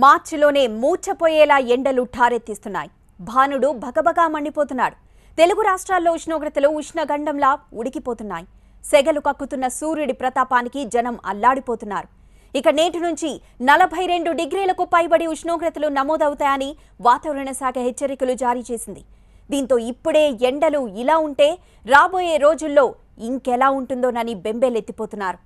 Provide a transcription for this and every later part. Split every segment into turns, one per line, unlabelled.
మార్చిలోనే మూర్ఛపోయేలా ఎండలు ఠారెత్తిస్తున్నాయి. భానుడు భగభగా మండిపోతున్నాడు. తెలుగు రాష్ట్రాల్లో ఉష్ణోగ్రతలు ఉష్ణగండంలా ఉడికిపోతున్నాయి. సెగలు కక్కుతున్న సూర్యుడి ప్రతాపానికి జనం అల్లాడిపోతున్నారు. ఇక నేటి నుంచి 42 డిగ్రీలకు పైబడి ఉష్ణోగ్రతలు నమోదవుతాయని వాతావరణ శాఖ హెచ్చరికలు జారీ చేసింది. దీంతో ఇప్పుడే ఎండలు ఇలా ఉంటే రాబోయే రోజుల్లో ఇంకెలా ఉంటుందోనని బెంబేలెత్తిపోతున్నారు.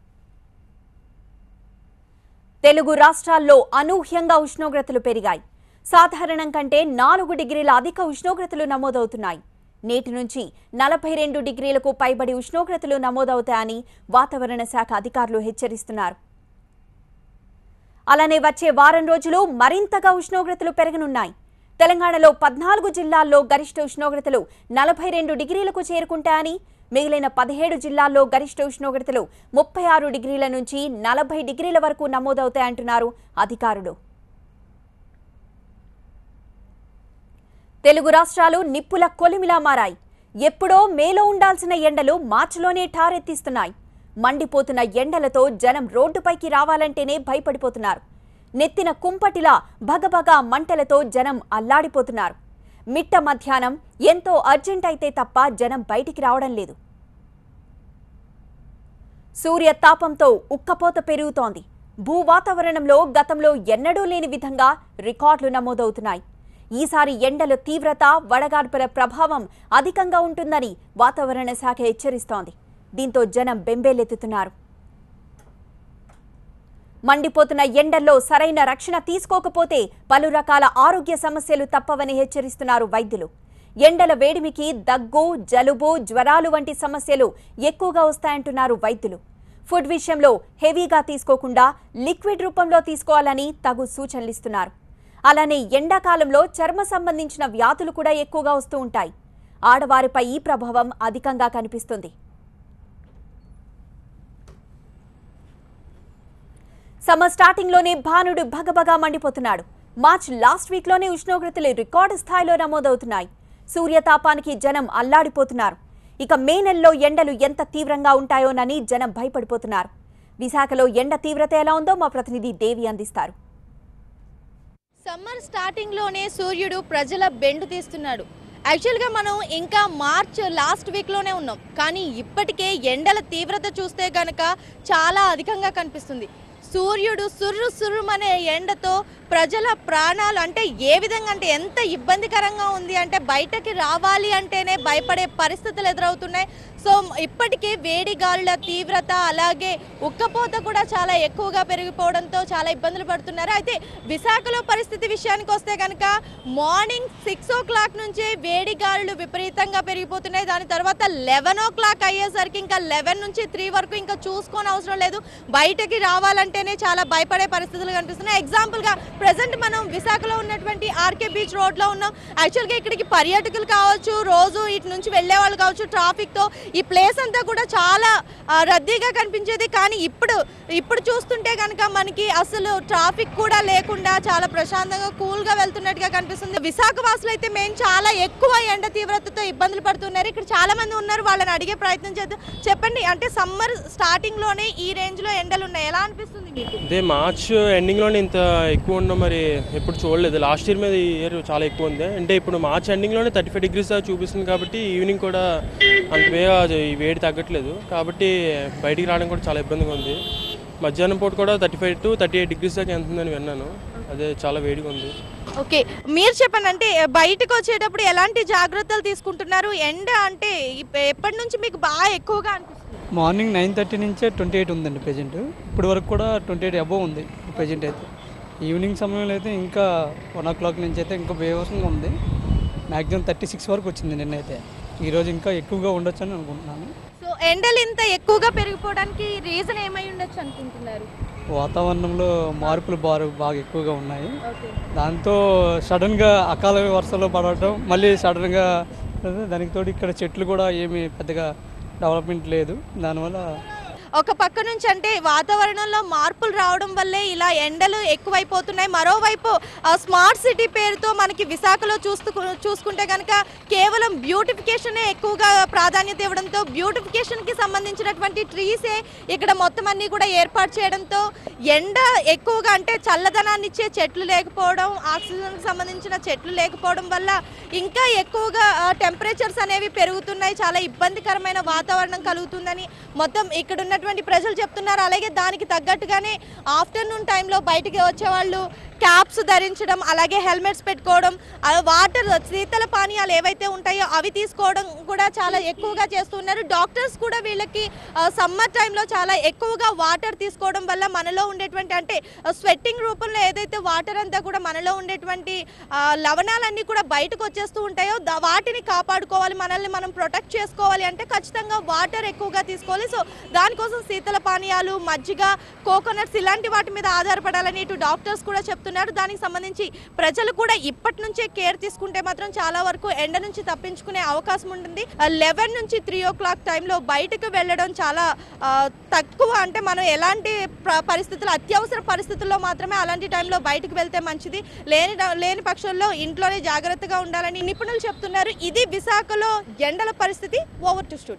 తెలుగు రాష్ట్రాల్లో అనూహ్యంగా ఉష్ణోగ్రతలు పెరిగాయి. సాధారణం కంటే 4 డిగ్రీల అధిక ఉష్ణోగ్రతలు నమోదవుతున్నాయి. నేటి నుంచి 42 డిగ్రీలకు పైబడి ఉష్ణోగ్రతలు నమోదవుతాయని వాతావరణ శాఖ అధికారులు హెచ్చరిస్తున్నారు. అలానే వచ్చే వారం రోజులు మరింతగా ఉష్ణోగ్రతలు పెరగనున్నాయి. తెలంగాణలో 14 జిల్లాల్లో గరిష్ట ఉష్ణోగ్రతలు 42 డిగ్రీలకు చేరుకుంటాయని, మిగిలిన 17 జిల్లాల్లో గరిష్ట ఉష్ణోగ్రతలు 36 డిగ్రీల నుంచి 40 డిగ్రీల వరకు నమోదవుతాయంటున్నారు అధికారులు. తెలుగు రాష్ట్రాలు నిప్పుల కొలిమిలా మారాయి. ఎప్పుడో మేలో ఉండాల్సిన ఎండలు మార్చిలోనే ఠారెత్తిస్తున్నాయి. మండిపోతున్న ఎండలతో జనం రోడ్డుపైకి రావాలంటేనే భయపడిపోతున్నారు. నెత్తిన కుంపటిలా భగభగా మంటలతో జనం అల్లాడిపోతున్నారు. మిట్ట మధ్యాహ్నం ఎంతో అర్జెంట్ అయితే తప్ప జనం బయటికి రావడం లేదు. సూర్య తాపంతో ఉక్కపోత పెరుగుతోంది. భూ వాతావరణంలో గతంలో ఎన్నడూ లేని విధంగా రికార్డులు నమోదవుతున్నాయి. ఈసారి ఎండల తీవ్రత, వడగాడ్పుల ప్రభావం అధికంగా ఉంటుందని వాతావరణ శాఖ హెచ్చరిస్తోంది. దీంతో జనం బెంబేలెత్తుతున్నారు. మండిపోతున్న ఎండల్లో సరైన రక్షణ తీసుకోకపోతే పలు రకాల ఆరోగ్య సమస్యలు తప్పవని హెచ్చరిస్తున్నారు వైద్యులు. ఎండల వేడిమికి దగ్గు, జలుబు, జ్వరాలు వంటి సమస్యలు ఎక్కువగా వస్తాయంటున్నారు వైద్యులు. ఫుడ్ విషయంలో హెవీగా తీసుకోకుండా లిక్విడ్ రూపంలో తీసుకోవాలని తగు సూచనలిస్తున్నారు. అలానే ఎండాకాలంలో చర్మ సంబంధించిన వ్యాధులు కూడా ఎక్కువగా వస్తూ ఉంటాయి. ఆడవారిపై ఈ ప్రభావం అధికంగా కనిపిస్తుంది. సమ్మర్ స్టార్టింగ్ లోనే భానుడు భగభగా మండిపోతున్నాడు. మార్చ్ లాస్ట్ వీక్ లోనే ఉష్ణోగ్రతలు రికార్డు స్థాయిలో నమోదవుతున్నాయి. సూర్యతాపానికి జనం అల్లాడిపోతున్నారు. ఇక మే నెలలో ఎండలు ఎంత తీవ్రంగా ఉంటాయోనని జనం భయపడిపోతున్నారు. విశాఖలో ఎండ తీవ్రత ఎలా ఉందో మా ప్రతినిధి దేవి అందిస్తారు.
సమ్మర్ స్టార్టింగ్ లోనే సూర్యుడు ప్రజల బెండు తీస్తున్నాడు. యాక్చువల్గా మనం ఇంకా మార్చ్ లాస్ట్ వీక్లోనే ఉన్నాం, కానీ ఇప్పటికే ఎండల తీవ్రత చూస్తే గనక చాలా అధికంగా కనిపిస్తుంది. సూర్యుడు సుర్రుమనే ఎండతో ప్రజల ప్రాణాలు అంటే ఏ విధంగా అంటే ఎంత ఇబ్బందికరంగా ఉంది అంటే బయటకి రావాలి అంటేనే భయపడే పరిస్థితులు ఎదురవుతున్నాయి. సో ఇప్పటికీ వేడి గాలుల తీవ్రత అలాగే ఉక్కపోత కూడా చాలా ఎక్కువగా పెరిగిపోవడంతో చాలా ఇబ్బందులు పడుతున్నారు. అయితే విశాఖలో పరిస్థితి విషయానికి వస్తే కనుక మార్నింగ్ 6 o'clock నుంచే వేడి గాలులు విపరీతంగా పెరిగిపోతున్నాయి. దాని తర్వాత 11 o'clock అయ్యేసరికి ఇంకా 11 నుంచి 3 వరకు ఇంకా చూసుకోని అవసరం లేదు, బయటకి రావాలంటేనే చాలా భయపడే పరిస్థితులు కనిపిస్తున్నాయి. ఎగ్జాంపుల్గా ప్రజెంట్ మనం విశాఖలో ఉన్నటువంటి ఆర్కే బీచ్ రోడ్లో ఉన్నాం. యాక్చువల్గా ఇక్కడికి పర్యాటకులు కావచ్చు, రోజు ఇటు నుంచి వెళ్ళే వాళ్ళు కావచ్చు, ట్రాఫిక్తో ఈ ప్లేస్ అంతా కూడా చాలా రద్దీగా కనిపించేది. కానీ ఇప్పుడు చూస్తుంటే కనుక మనకి అసలు ట్రాఫిక్ కూడా లేకుండా చాలా ప్రశాంతంగా కూల్గా వెళ్తున్నట్టుగా కనిపిస్తుంది. విశాఖ వాసులు అయితే మేము చాలా ఎక్కువ ఎండ తీవ్రతతో ఇబ్బందులు పడుతున్నారు. ఇక్కడ చాలా మంది ఉన్నారు, వాళ్ళని అడిగే ప్రయత్నం చేద్దాం. చెప్పండి, అంటే సమ్మర్ స్టార్టింగ్ లోనే ఈ రేంజ్ లో ఎండలు ఉన్నాయి, ఎలా అనిపిస్తుంది మీకు?
అదే మార్చ్ ఎండింగ్ లోనే ఇంత ఎక్కువ ఉండడం మరి ఎప్పుడు చూడలేదు. లాస్ట్ ఇయర్ మీద ఈ ఇయర్ చాలా ఎక్కువ ఉంది. అంటే ఇప్పుడు మార్చ్ ఎండింగ్ లోనే 35 degrees దాకా చూపిస్తుంది కాబట్టి ఈవినింగ్ కూడా అంత ఈ వేడి తగ్గట్లేదు. కాబట్టి బయటికి రావడం కూడా చాలా ఇబ్బందిగా ఉంది. మధ్యాహ్నం పూట కూడా 35 to 38 degrees దాకా ఎంతుందని విన్నాను. అదే చాలా వేడిగా ఉంది.
ఓకే, మీరు చెప్పండి, అంటే బయటకు వచ్చేటప్పుడు ఎలాంటి జాగ్రత్తలు తీసుకుంటున్నారు? ఎండ అంటే ఎప్పటి నుంచి మీకు బాగా ఎక్కువగా అనిపిస్తుంది?
మార్నింగ్ 9:30 నుంచే 28 ఉందండి ప్రెజెంట్. ఇప్పటి వరకు కూడా 28 అబోవ్ ఉంది ప్రెజెంట్ అయితే. ఈవినింగ్ సమయంలో అయితే ఇంకా 1 o'clock నుంచి అయితే ఇంకా బేవసంగా ఉంది. మ్యాక్సిమం 36 వరకు వచ్చింది నిన్నైతే. ఈరోజు ఇంకా ఎక్కువగా ఉండొచ్చు అని అనుకుంటున్నాను.
సో ఎండలు ఇంత ఎక్కువగా పెరిగిపోవడానికి రీజన్ ఏమై ఉండొచ్చు అనుకుంటున్నారు?
వాతావరణంలో మార్పులు బాగా ఎక్కువగా ఉన్నాయి. దాంతో సడన్గా అకాల వర్షాలు పడటం, మళ్ళీ సడన్గా దానికి తోడు ఇక్కడ చెట్లు కూడా ఏమీ పెద్దగా డెవలప్మెంట్ లేదు. దానివల్ల
ఒక పక్క నుంచి అంటే వాతావరణంలో మార్పులు రావడం వల్లే ఇలా ఎండలు ఎక్కువైపోతున్నాయి. మరోవైపు స్మార్ట్ సిటీ పేరుతో మనకి విశాఖలో చూసుకుంటే కనుక కేవలం బ్యూటిఫికేషనే ఎక్కువగా ప్రాధాన్యత ఇవ్వడంతో బ్యూటిఫికేషన్కి సంబంధించినటువంటి ట్రీసే ఇక్కడ మొత్తం అన్నీ కూడా ఏర్పాటు చేయడంతో ఎండ ఎక్కువగా అంటే చల్లదనాన్ని ఇచ్చే చెట్లు లేకపోవడం, ఆక్సిజన్కి సంబంధించిన చెట్లు లేకపోవడం వల్ల ఇంకా ఎక్కువగా టెంపరేచర్స్ అనేవి పెరుగుతున్నాయి. చాలా ఇబ్బందికరమైన వాతావరణం కలుగుతుందని మొత్తం ఇక్కడ ఉన్నటువంటి ప్రజలు చెప్తున్నారు. అలాగే దానికి తగ్గట్టుగానే ఆఫ్టర్నూన్ టైంలో బయటికి వచ్చేవాళ్ళు క్యాప్స్ ధరించడం, అలాగే హెల్మెట్స్ పెట్టుకోవడం, వాటర్ శీతల పానీయాలు ఏవైతే ఉంటాయో అవి తీసుకోవడం కూడా చాలా ఎక్కువగా చేస్తున్నారు. డాక్టర్స్ కూడా వీళ్ళకి సమ్మర్ టైంలో చాలా ఎక్కువగా వాటర్ తీసుకోవడం వల్ల మనలో ఉండేటువంటి అంటే స్వెట్టింగ్ రూపంలో ఏదైతే వాటర్ అంతా కూడా మనలో ఉండేటువంటి లవణాలన్నీ కూడా బయటకు వచ్చేస్తూ ఉంటాయో వాటిని కాపాడుకోవాలి, మనల్ని మనం ప్రొటెక్ట్ చేసుకోవాలి అంటే ఖచ్చితంగా వాటర్ ఎక్కువగా తీసుకోవాలి. సో దానికోసం శీతల పానీయాలు, మజ్జిగ, కోకోనట్స్ ఇలాంటి వాటి మీద ఆధారపడాలని ఇటు డాక్టర్స్ కూడా చెప్తున్నారు. దానికి సంబంధించి ప్రజలు కూడా ఇప్పటి నుంచే కేర్ తీసుకుంటే మాత్రం చాలా వరకు ఎండ నుంచి తప్పించుకునే అవకాశం ఉంటుంది. 11 నుంచి 3 o'clock టైంలో బయటకు వెళ్ళడం చాలా తక్కువ. అంటే మనం ఎలాంటి పరిస్థితులు, అత్యవసర పరిస్థితుల్లో మాత్రమే అలాంటి టైంలో బయటకు వెళ్తే మంచిది. లేని పక్షంలో ఇంట్లోనే జాగ్రత్తగా ఉండాలని నిపుణులు చెప్తున్నారు. ఇది విశాఖలో ఎండల పరిస్థితి. Over to studio.